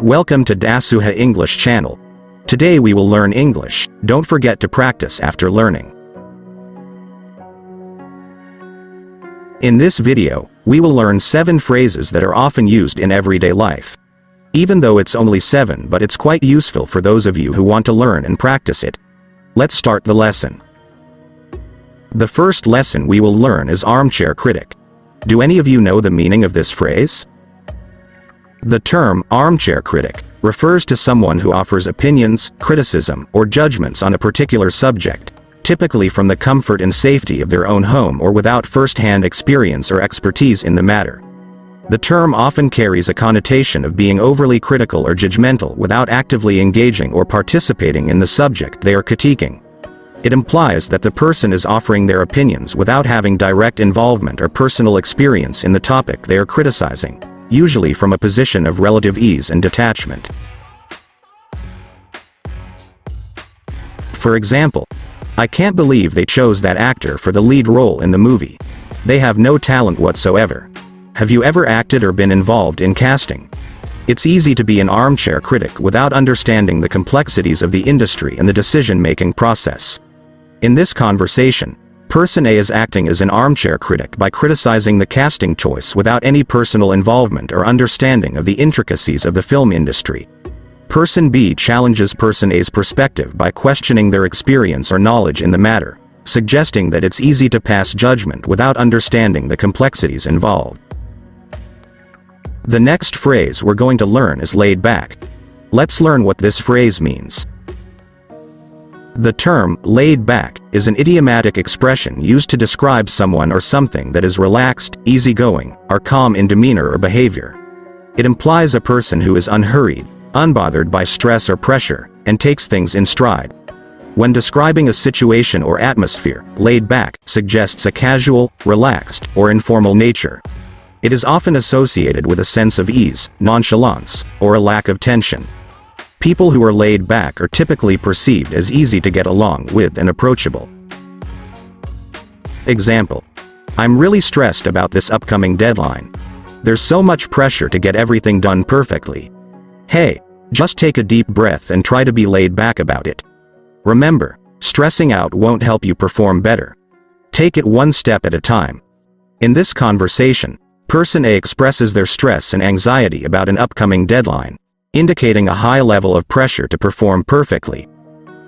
Welcome to Dasuha English channel. Today we will learn English. Don't forget to practice after learning. In this video, we will learn 7 phrases that are often used in everyday life. Even though it's only 7, but it's quite useful for those of you who want to learn and practice it. Let's start the lesson. The first lesson we will learn is armchair critic. Do any of you know the meaning of this phrase? The term armchair critic refers to someone who offers opinions, criticism, or judgments on a particular subject, typically from the comfort and safety of their own home or without first-hand experience or expertise in the matter. The term often carries a connotation of being overly critical or judgmental without actively engaging or participating in the subject they are critiquing. It implies that the person is offering their opinions without having direct involvement or personal experience in the topic they are criticizing, usually from a position of relative ease and detachment. For example, "I can't believe they chose that actor for the lead role in the movie. They have no talent whatsoever." Have you ever acted or been involved in casting? It's easy to be an armchair critic without understanding the complexities of the industry and the decision-making process. In this conversation, Person A is acting as an armchair critic by criticizing the casting choice without any personal involvement or understanding of the intricacies of the film industry. Person B challenges Person A's perspective by questioning their experience or knowledge in the matter, suggesting that it's easy to pass judgment without understanding the complexities involved. The next phrase we're going to learn is laid back. Let's learn what this phrase means. The term laid back is an idiomatic expression used to describe someone or something that is relaxed, easygoing, or calm in demeanor or behavior. It implies a person who is unhurried, unbothered by stress or pressure, and takes things in stride. When describing a situation or atmosphere, laid back suggests a casual, relaxed, or informal nature. It is often associated with a sense of ease, nonchalance, or a lack of tension. People who are laid back are typically perceived as easy to get along with and approachable. Example: "I'm really stressed about this upcoming deadline. There's so much pressure to get everything done perfectly. Hey, just take a deep breath and try to be laid back about it. Remember, stressing out won't help you perform better. Take it one step at a time." In this conversation, Person A expresses their stress and anxiety about an upcoming deadline, indicating a high level of pressure to perform perfectly.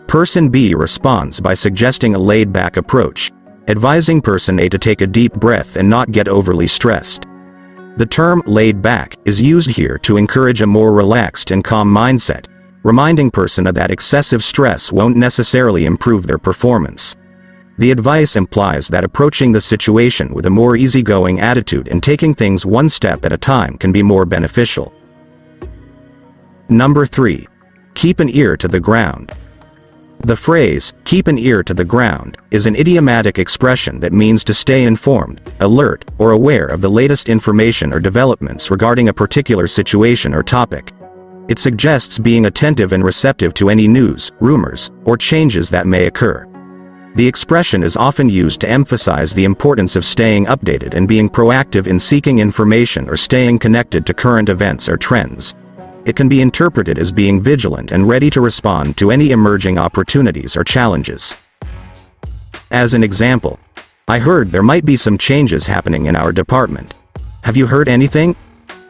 Person B responds by suggesting a laid-back approach, advising Person A to take a deep breath and not get overly stressed. The term laid back is used here to encourage a more relaxed and calm mindset, reminding Person A that excessive stress won't necessarily improve their performance. The advice implies that approaching the situation with a more easygoing attitude and taking things one step at a time can be more beneficial. Number 3. Keep an ear to the ground. The phrase, "keep an ear to the ground," is an idiomatic expression that means to stay informed, alert, or aware of the latest information or developments regarding a particular situation or topic. It suggests being attentive and receptive to any news, rumors, or changes that may occur. The expression is often used to emphasize the importance of staying updated and being proactive in seeking information or staying connected to current events or trends. It can be interpreted as being vigilant and ready to respond to any emerging opportunities or challenges. As an example, "I heard there might be some changes happening in our department. Have you heard anything?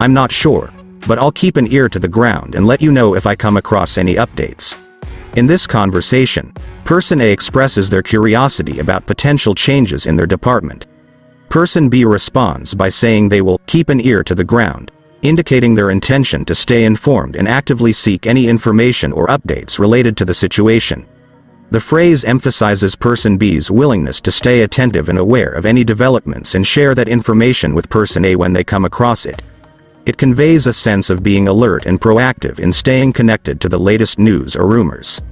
I'm not sure, but I'll keep an ear to the ground and let you know if I come across any updates." In this conversation, Person A expresses their curiosity about potential changes in their department. Person B responds by saying they will keep an ear to the ground, indicating their intention to stay informed and actively seek any information or updates related to the situation. The phrase emphasizes Person B's willingness to stay attentive and aware of any developments and share that information with Person A when they come across it. It conveys a sense of being alert and proactive in staying connected to the latest news or rumors.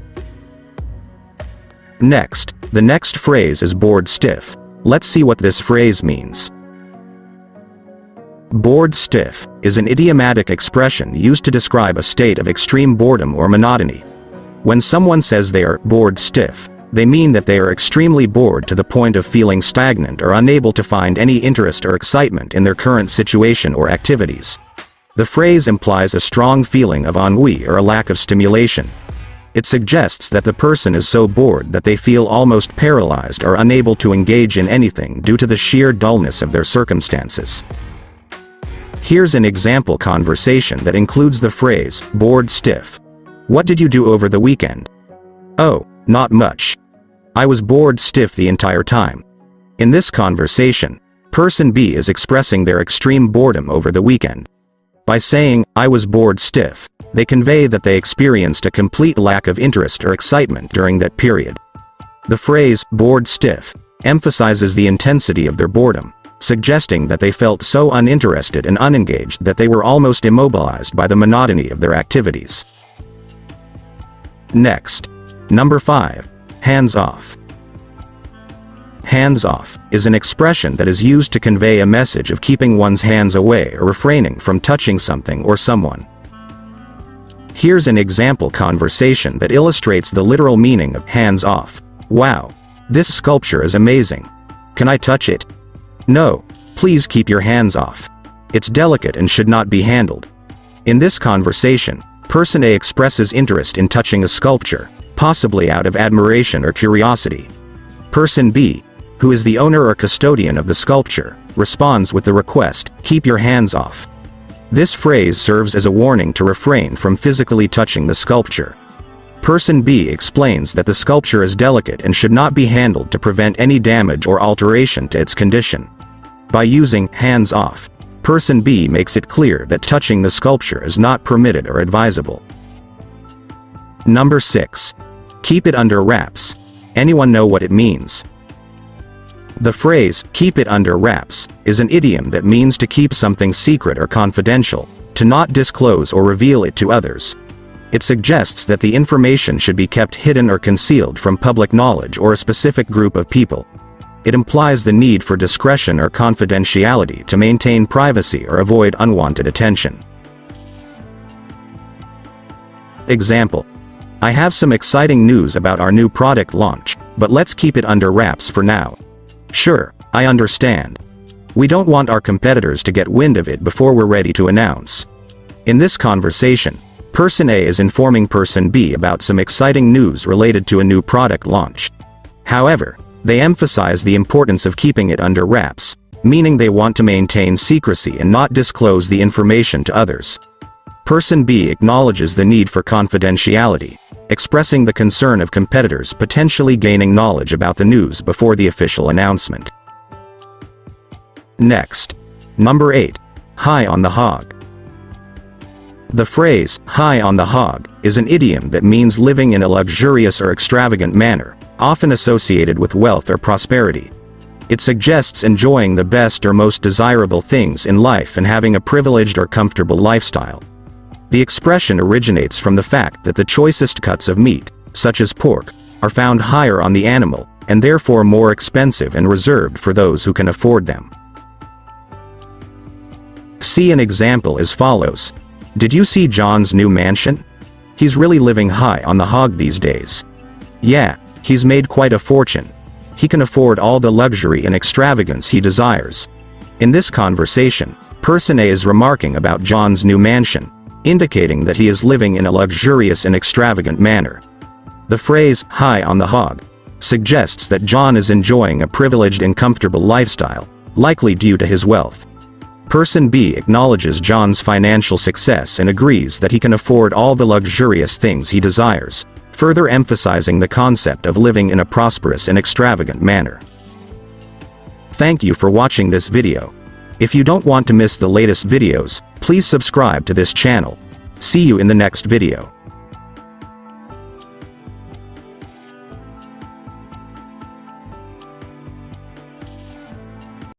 Next, the next phrase is bored stiff. Let's see what this phrase means. Bored stiff is an idiomatic expression used to describe a state of extreme boredom or monotony. When someone says they are bored stiff, they mean that they are extremely bored to the point of feeling stagnant or unable to find any interest or excitement in their current situation or activities. The phrase implies a strong feeling of ennui or a lack of stimulation. It suggests that the person is so bored that they feel almost paralyzed or unable to engage in anything due to the sheer dullness of their circumstances. Here's an example conversation that includes the phrase, bored stiff. What did you do over the weekend? Oh, not much. I was bored stiff the entire time. In this conversation, person B is expressing their extreme boredom over the weekend. By saying, I was bored stiff, they convey that they experienced a complete lack of interest or excitement during that period. The phrase, bored stiff, emphasizes the intensity of their boredom, suggesting that they felt so uninterested and unengaged that they were almost immobilized by the monotony of their activities. Next. Number 5. Hands off. Hands off is an expression that is used to convey a message of keeping one's hands away or refraining from touching something or someone. Here's an example conversation that illustrates the literal meaning of hands off. Wow. This sculpture is amazing. Can I touch it? No. Please keep your hands off. It's delicate and should not be handled. In this conversation, person A expresses interest in touching a sculpture, possibly out of admiration or curiosity. Person B, who is the owner or custodian of the sculpture, responds with the request, keep your hands off. This phrase serves as a warning to refrain from physically touching the sculpture. Person B explains that the sculpture is delicate and should not be handled to prevent any damage or alteration to its condition. By using hands off, person B makes it clear that touching the sculpture is not permitted or advisable. Number 6. Keep it under wraps. Anyone know what it means? The phrase, keep it under wraps, is an idiom that means to keep something secret or confidential, to not disclose or reveal it to others. It suggests that the information should be kept hidden or concealed from public knowledge or a specific group of people. It implies the need for discretion or confidentiality to maintain privacy or avoid unwanted attention. Example. I have some exciting news about our new product launch, but let's keep it under wraps for now. Sure, I understand. We don't want our competitors to get wind of it before we're ready to announce. In this conversation, person A is informing person B about some exciting news related to a new product launch. However, they emphasize the importance of keeping it under wraps, meaning they want to maintain secrecy and not disclose the information to others. Person B acknowledges the need for confidentiality, expressing the concern of competitors potentially gaining knowledge about the news before the official announcement. Next. Number 8. High on the hog. The phrase, high on the hog, is an idiom that means living in a luxurious or extravagant manner, often associated with wealth or prosperity. It suggests enjoying the best or most desirable things in life and having a privileged or comfortable lifestyle. The expression originates from the fact that the choicest cuts of meat, such as pork, are found higher on the animal, and therefore more expensive and reserved for those who can afford them. See an example as follows. Did you see John's new mansion? He's really living high on the hog these days. Yeah, he's made quite a fortune. He can afford all the luxury and extravagance he desires. In this conversation, person A is remarking about John's new mansion, indicating that he is living in a luxurious and extravagant manner. The phrase, high on the hog, suggests that John is enjoying a privileged and comfortable lifestyle, likely due to his wealth. Person B acknowledges John's financial success and agrees that he can afford all the luxurious things he desires, further emphasizing the concept of living in a prosperous and extravagant manner. Thank you for watching this video. If you don't want to miss the latest videos, please subscribe to this channel. See you in the next video.